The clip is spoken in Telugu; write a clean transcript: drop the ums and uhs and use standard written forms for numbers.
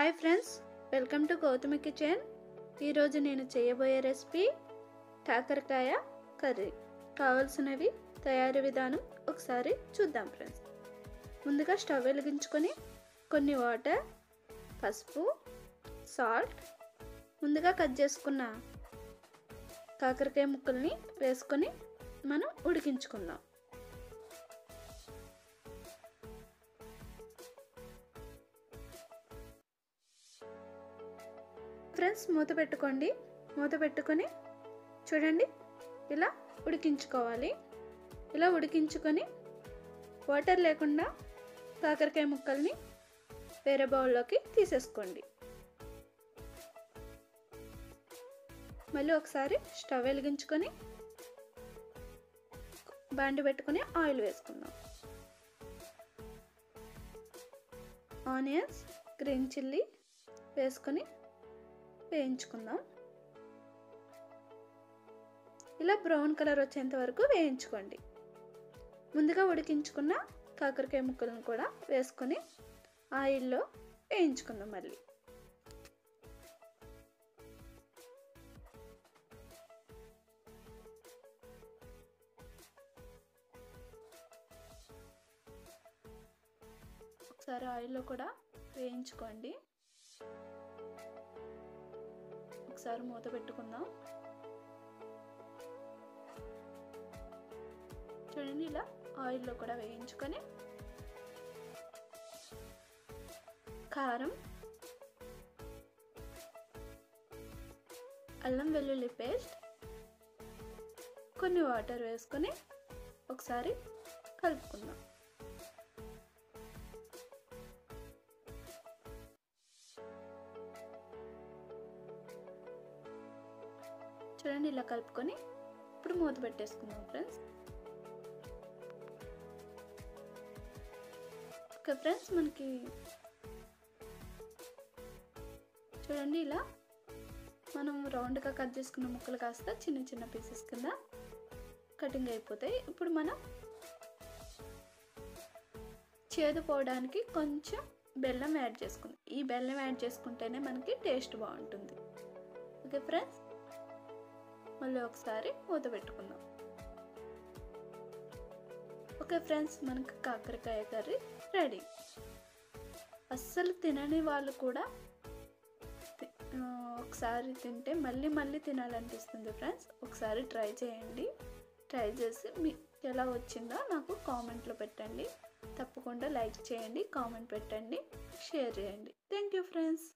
Hi friends, welcome to Gautami kitchen. ఈరోజు నేను చేయబోయే రెసిపీ కాకరకాయ కర్రీ. కావాల్సినవి తయారీ విధానం ఒకసారి చూద్దాం ఫ్రెండ్స్. ముందుగా స్టవ్ వెలిగించుకొని కొన్ని వాటర్, పసుపు, సాల్ట్, ముందుగా కట్ చేసుకున్న కాకరకాయ ముక్కల్ని వేసుకొని మనం ఉడికించుకుందాం. ఫ్రెండ్స్, మూత పెట్టుకొని చూడండి, ఇలా ఉడికించుకోవాలి. ఇలా ఉడికించుకొని వాటర్ లేకుండా కాకరకాయ ముక్కల్ని వేరే బౌల్లోకి తీసేసుకోండి. మళ్ళీ ఒకసారి స్టవ్ వెలిగించుకొని బాండి పెట్టుకొని ఆయిల్ వేసుకుందాం. ఆనియన్స్, గ్రీన్ చిల్లీ వేసుకొని వేయించుకుందాం. ఇలా బ్రౌన్ కలర్ వచ్చేంత వరకు వేయించుకోండి. ముందుగా ఉడికించుకున్న కాకరకాయ ముక్కలను కూడా వేసుకొని ఆయిల్లో వేయించుకుందాం. మళ్ళీ ఒకసారి ఆయిల్లో కూడా వేయించుకోండి. ఒకసారి మూత పెట్టుకుందాం. చూడండి, ఇలా ఆయిల్లో కూడా వేయించుకొని కారం, అల్లం వెల్లుల్లి పేస్ట్, కొన్ని వాటర్ వేసుకొని ఒకసారి కలుపుకుందాం. చూడండి, ఇలా కలుపుకొని ఇప్పుడు మూత పెట్టేసుకుందాం ఫ్రెండ్స్. ఓకే ఫ్రెండ్స్, మనకి చూడండి, ఇలా మనం రౌండ్గా కట్ చేసుకున్న ముక్కలు కాస్త చిన్న చిన్న పీసెస్ కింద కటింగ్ అయిపోతాయి. ఇప్పుడు మనం చేదు పోవడానికి కొంచెం బెల్లం యాడ్ చేసుకుందాం. ఈ బెల్లం యాడ్ చేసుకుంటేనే మనకి టేస్ట్ బాగుంటుంది. ఓకే ఫ్రెండ్స్, మళ్ళీ ఒకసారి మూత పెట్టుకుందాం. ఓకే ఫ్రెండ్స్, మనకి కాకరకాయ కర్రీ రెడీ. అస్సలు తినని వాళ్ళు కూడా ఒకసారి తింటే మళ్ళీ మళ్ళీ తినాలనిపిస్తుంది ఫ్రెండ్స్. ఒకసారి ట్రై చేయండి. ట్రై చేసి మీకు ఎలా వచ్చిందో నాకు కామెంట్లో పెట్టండి. తప్పకుండా లైక్ చేయండి, కామెంట్ పెట్టండి, షేర్ చేయండి. Thank you friends.